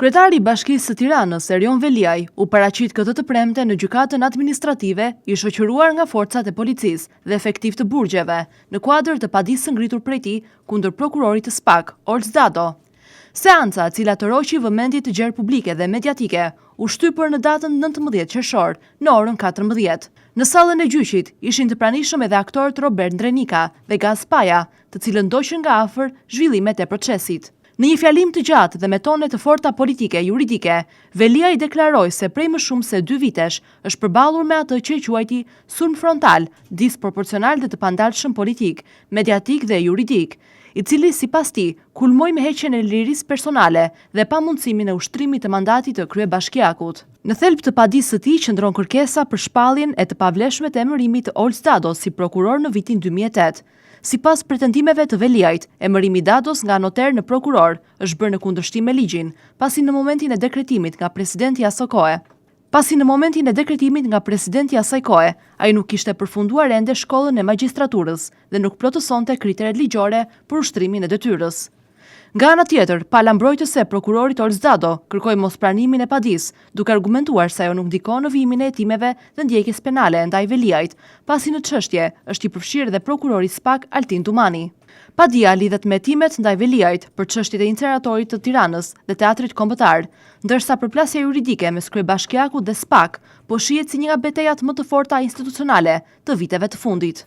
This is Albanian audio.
Kryetari i Bashkisë së Tiranës, Erion Veliaj, u paraqit këtë të premte në gjykatën administrative, i shoqëruar nga forcat e policisë dhe efektiv të burgjeve, në kuadër të padisë ngritur prej tij kundër prokurorit të SPAK, Olc Dado. Seanca, e cila tërhoqi vëmendje të gjerë publike dhe mediatike, u shtypur në datën 19 qershor, në orën 14. Në sallën e gjyqit ishin të pranishëm edhe aktorët Robert Ndrenika dhe Gaz Paja, të cilën ndoqën nga afër zhvillimet e procesit. Në një fjalim të gjatë dhe me tone të forta politike juridike, Veliaj deklaroi se prej më shumë se 2 vitesh është përballur me atë që e quajti sulm frontal, disproporcional dhe të pandalshëm politik, mediatik dhe juridik, i cili sipas tij kulmoi me heqjen e lirisë personale dhe pamundësimin e ushtrimit të mandatit të kryebashkiakut. Në thelb të padisë së tij qëndron kërkesa për shpalljen e të pavlefshme të emërimit të Olc Dado si prokuror në vitin 2008. Sipas pretendimeve të Veliajt, emërimi i Dados nga noter në prokuror është bërë në kundërshtim me ligjin, pasi në momentin e dekretimit nga presidenti asaj kohe, ai nuk kishte përfunduar ende shkollën e magjistraturës dhe nuk plotësonte kriteret ligjore për ushtrimin e detyrës. Nga ana tjetër, pala mbrojtëse prokurorit Olc Dado kërkoi mospranimin e padisë, duke argumentuar se ajo nuk ndikon në vijimin e hetimeve dhe ndjekjes penale ndaj Veliajt, pasi në çështje është i përfshirë dhe prokurori SPAK Altin Tumani. Padia lidhet me hetimet ndaj Veliajt për çështjet e inceneratorit të Tiranës dhe teatrit kombëtar, ndërsa përplasja juridike mes kryebashkiakut dhe SPAK po shihet si një nga betejat më të forta institucionale të viteve të fundit.